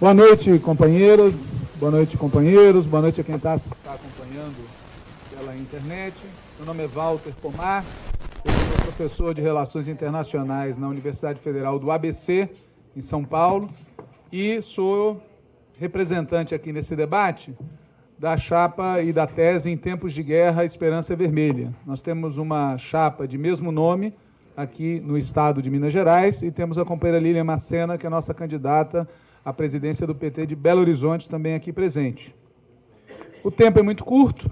Boa noite, companheiras, boa noite, companheiros, boa noite a quem está acompanhando pela internet. Meu nome é Walter Pomar, eu sou professor de Relações Internacionais na Universidade Federal do ABC, em São Paulo, e sou representante aqui nesse debate da chapa e da tese Em Tempos de Guerra, a Esperança é Vermelha. Nós temos uma chapa de mesmo nome aqui no estado de Minas Gerais e temos a companheira Lília Macena, que é a nossa candidata à presidência do PT de Belo Horizonte, também aqui presente. O tempo é muito curto,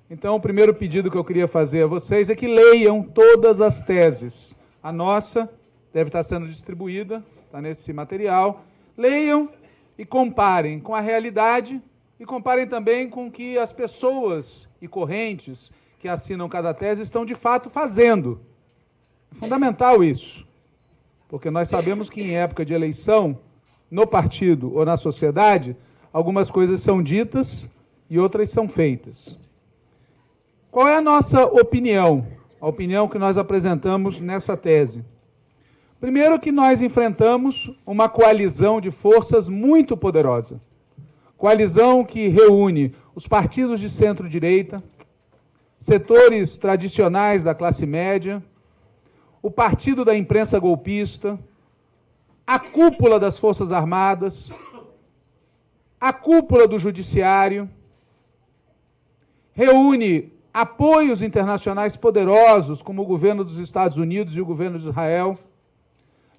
então o primeiro pedido que eu queria fazer a vocês é que leiam todas as teses. A nossa deve estar sendo distribuída, está nesse material. Leiam e comparem com a realidade e comparem também com o que as pessoas e correntes que assinam cada tese estão de fato fazendo. É fundamental isso, porque nós sabemos que em época de eleição, no partido ou na sociedade, algumas coisas são ditas e outras são feitas. Qual é a nossa opinião? A opinião que nós apresentamos nessa tese. Primeiro, que nós enfrentamos uma coalizão de forças muito poderosa. Coalizão que reúne os partidos de centro-direita, setores tradicionais da classe média, o partido da imprensa golpista, a cúpula das Forças Armadas, a cúpula do Judiciário, reúne apoios internacionais poderosos, como o governo dos Estados Unidos e o governo de Israel,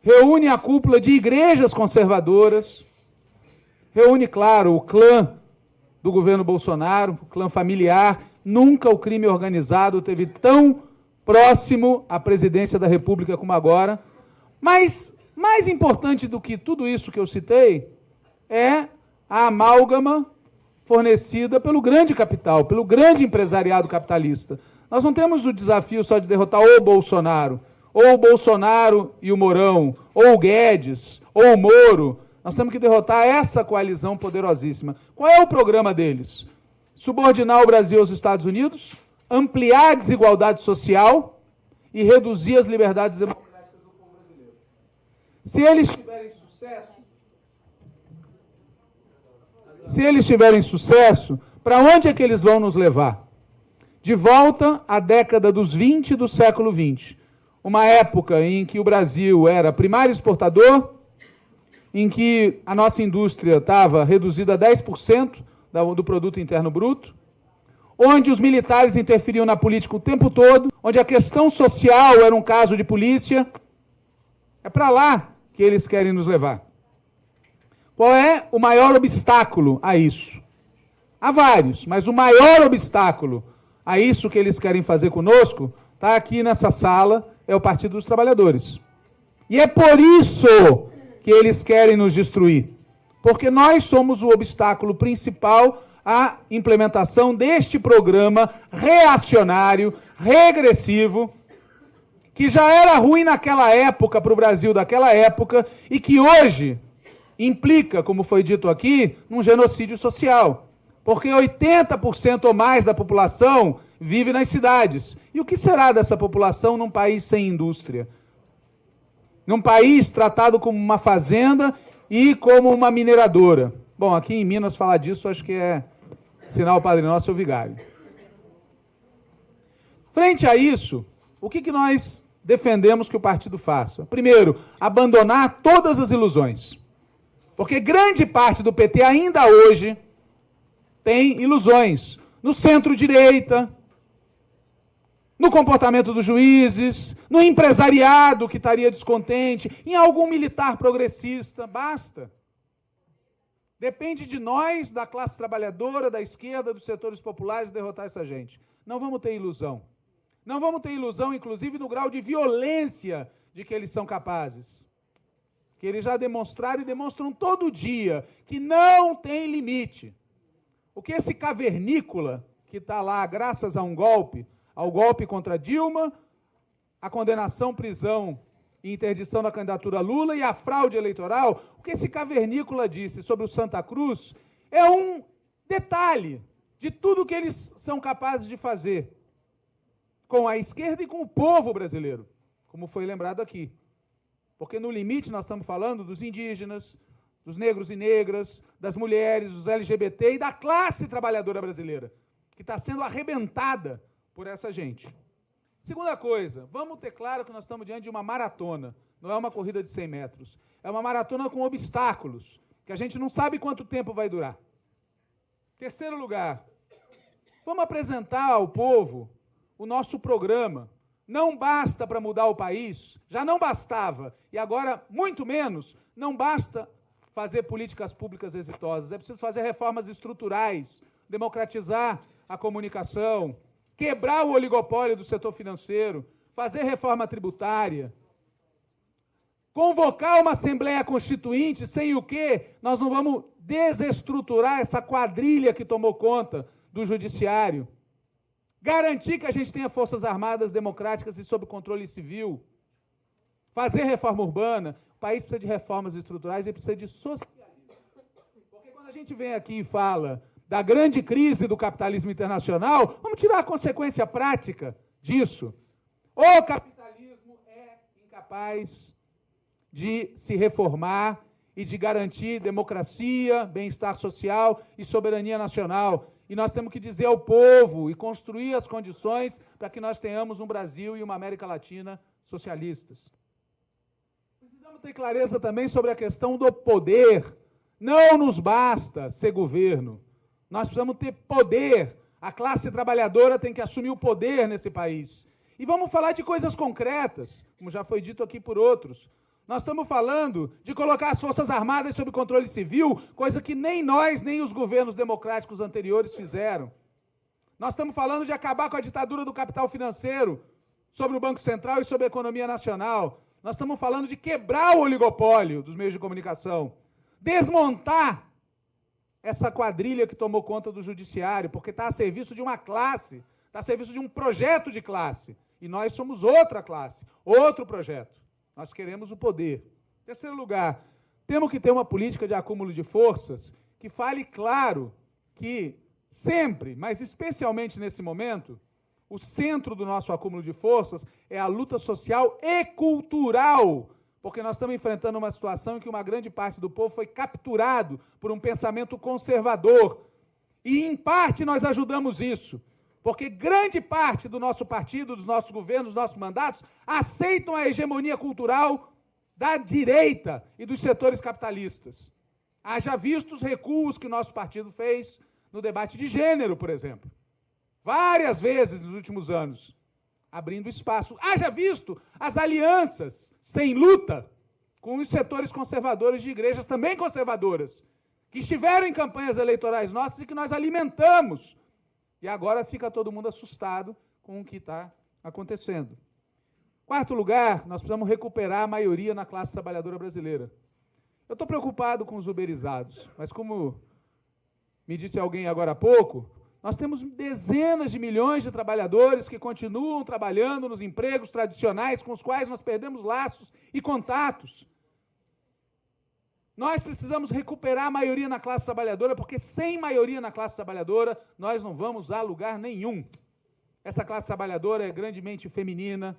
reúne a cúpula de igrejas conservadoras, reúne, claro, o clã do governo Bolsonaro, o clã familiar. Nunca o crime organizado teve tão próximo à presidência da República como agora. Mas mais importante do que tudo isso que eu citei é a amálgama fornecida pelo grande capital, pelo grande empresariado capitalista. Nós não temos o desafio só de derrotar ou o Bolsonaro e o Mourão, ou o Guedes, ou o Moro. Nós temos que derrotar essa coalizão poderosíssima. Qual é o programa deles? Subordinar o Brasil aos Estados Unidos, ampliar a desigualdade social e reduzir as liberdades democráticas. Se eles tiverem sucesso, para onde é que eles vão nos levar? De volta à década dos 20 do século XX. Uma época em que o Brasil era primário exportador, em que a nossa indústria estava reduzida a 10% do produto interno bruto, onde os militares interferiam na política o tempo todo, onde a questão social era um caso de polícia. É para lá que eles querem nos levar. Qual é o maior obstáculo a isso? Há vários, mas o maior obstáculo a isso que eles querem fazer conosco está aqui nessa sala, é o Partido dos Trabalhadores. E é por isso que eles querem nos destruir. Porque nós somos o obstáculo principal à implementação deste programa reacionário, regressivo, que já era ruim naquela época, para o Brasil daquela época, e que hoje implica, como foi dito aqui, num genocídio social. Porque 80% ou mais da população vive nas cidades. E o que será dessa população num país sem indústria? Num país tratado como uma fazenda e como uma mineradora. Bom, aqui em Minas falar disso acho que é sinal Padre Nosso ou Vigário. Frente a isso, o que nós defendemos que o partido faça? Primeiro, abandonar todas as ilusões. Porque grande parte do PT ainda hoje tem ilusões. No centro-direita, no comportamento dos juízes, no empresariado que estaria descontente, em algum militar progressista. Basta. Depende de nós, da classe trabalhadora, da esquerda, dos setores populares, derrotar essa gente. Não vamos ter ilusão. Não vamos ter ilusão, inclusive, no grau de violência de que eles são capazes. Que eles já demonstraram e demonstram todo dia que não tem limite. O que esse cavernícola, que está lá graças a um golpe, ao golpe contra Dilma, a condenação, prisão e interdição da candidatura Lula e a fraude eleitoral, o que esse cavernícola disse sobre o Santa Cruz é um detalhe de tudo que eles são capazes de fazer com a esquerda e com o povo brasileiro, como foi lembrado aqui. Porque no limite nós estamos falando dos indígenas, dos negros e negras, das mulheres, dos LGBT e da classe trabalhadora brasileira, que está sendo arrebentada por essa gente. Segunda coisa, vamos ter claro que nós estamos diante de uma maratona, não é uma corrida de 100 metros. É uma maratona com obstáculos, que a gente não sabe quanto tempo vai durar. Terceiro lugar, vamos apresentar ao povo o nosso programa. Não basta para mudar o país, já não bastava, e agora, muito menos, não basta fazer políticas públicas exitosas, é preciso fazer reformas estruturais, democratizar a comunicação, quebrar o oligopólio do setor financeiro, fazer reforma tributária, convocar uma Assembleia Constituinte, sem o que nós não vamos desestruturar essa quadrilha que tomou conta do Judiciário, garantir que a gente tenha forças armadas democráticas e sob controle civil, fazer reforma urbana. O país precisa de reformas estruturais e precisa de socialismo. Porque quando a gente vem aqui e fala da grande crise do capitalismo internacional, vamos tirar a consequência prática disso. O capitalismo é incapaz de se reformar e de garantir democracia, bem-estar social e soberania nacional. E nós temos que dizer ao povo e construir as condições para que nós tenhamos um Brasil e uma América Latina socialistas. Precisamos ter clareza também sobre a questão do poder. Não nos basta ser governo. Nós precisamos ter poder. A classe trabalhadora tem que assumir o poder nesse país. E vamos falar de coisas concretas, como já foi dito aqui por outros. Nós estamos falando de colocar as Forças Armadas sob controle civil, coisa que nem nós, nem os governos democráticos anteriores fizeram. Nós estamos falando de acabar com a ditadura do capital financeiro sobre o Banco Central e sobre a economia nacional. Nós estamos falando de quebrar o oligopólio dos meios de comunicação, desmontar essa quadrilha que tomou conta do judiciário, porque está a serviço de uma classe, está a serviço de um projeto de classe. E nós somos outra classe, outro projeto. Nós queremos o poder. Em terceiro lugar, temos que ter uma política de acúmulo de forças que fale claro que sempre, mas especialmente nesse momento, o centro do nosso acúmulo de forças é a luta social e cultural, porque nós estamos enfrentando uma situação em que uma grande parte do povo foi capturado por um pensamento conservador. E, em parte, nós ajudamos isso. Porque grande parte do nosso partido, dos nossos governos, dos nossos mandatos, aceitam a hegemonia cultural da direita e dos setores capitalistas. Haja visto os recuos que o nosso partido fez no debate de gênero, por exemplo. Várias vezes nos últimos anos, abrindo espaço. Haja visto as alianças sem luta com os setores conservadores de igrejas também conservadoras, que estiveram em campanhas eleitorais nossas e que nós alimentamos. E agora fica todo mundo assustado com o que está acontecendo. Quarto lugar, nós precisamos recuperar a maioria na classe trabalhadora brasileira. Eu estou preocupado com os uberizados, mas como me disse alguém agora há pouco, nós temos dezenas de milhões de trabalhadores que continuam trabalhando nos empregos tradicionais com os quais nós perdemos laços e contatos. Nós precisamos recuperar a maioria na classe trabalhadora, porque sem maioria na classe trabalhadora, nós não vamos a lugar nenhum. Essa classe trabalhadora é grandemente feminina,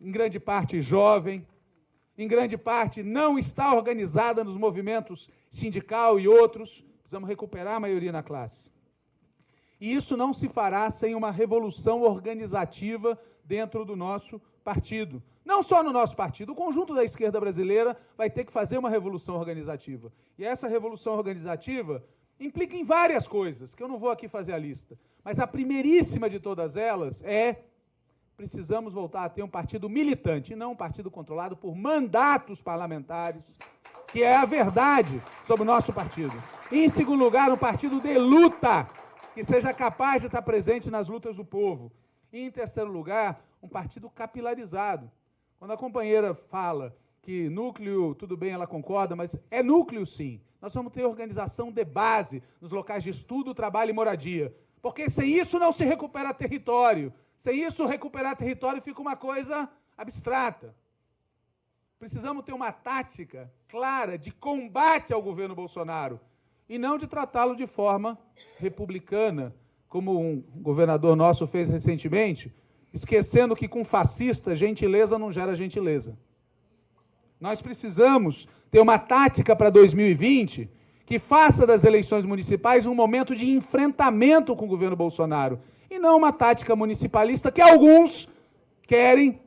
em grande parte jovem, em grande parte não está organizada nos movimentos sindical e outros. Precisamos recuperar a maioria na classe. E isso não se fará sem uma revolução organizativa dentro do nosso partido. Não só no nosso partido, o conjunto da esquerda brasileira vai ter que fazer uma revolução organizativa. E essa revolução organizativa implica em várias coisas, que eu não vou aqui fazer a lista. Mas a primeiríssima de todas elas é: precisamos voltar a ter um partido militante, e não um partido controlado por mandatos parlamentares, que é a verdade sobre o nosso partido. E, em segundo lugar, um partido de luta, que seja capaz de estar presente nas lutas do povo. E, em terceiro lugar, um partido capilarizado. Quando a companheira fala que núcleo, tudo bem, ela concorda, mas é núcleo sim. Nós vamos ter organização de base nos locais de estudo, trabalho e moradia. Porque sem isso não se recupera território. Sem isso, recuperar território fica uma coisa abstrata. Precisamos ter uma tática clara de combate ao governo Bolsonaro e não de tratá-lo de forma republicana, como um governador nosso fez recentemente, esquecendo que com fascista, gentileza não gera gentileza. Nós precisamos ter uma tática para 2020 que faça das eleições municipais um momento de enfrentamento com o governo Bolsonaro, e não uma tática municipalista que alguns querem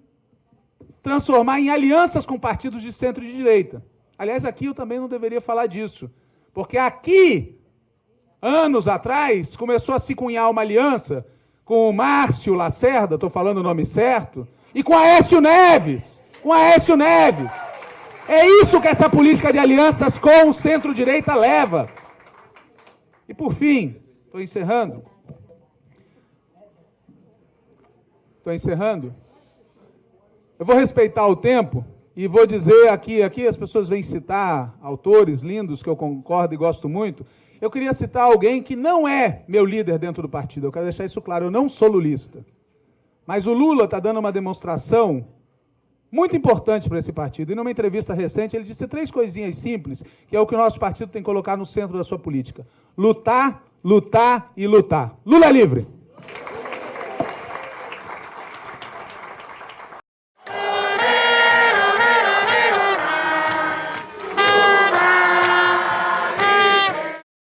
transformar em alianças com partidos de centro e de direita. Aliás, aqui eu também não deveria falar disso, porque aqui, anos atrás, começou a se cunhar uma aliança com o Márcio Lacerda, estou falando o nome certo, e com Aécio Neves. É isso que essa política de alianças com o centro-direita leva. E por fim, estou encerrando. Eu vou respeitar o tempo e vou dizer aqui as pessoas vêm citar autores lindos que eu concordo e gosto muito. Eu queria citar alguém que não é meu líder dentro do partido. Eu quero deixar isso claro, eu não sou lulista. Mas o Lula está dando uma demonstração muito importante para esse partido. E numa entrevista recente ele disse 3 coisinhas simples, que é o que o nosso partido tem que colocar no centro da sua política. Lutar, lutar e lutar. Lula livre!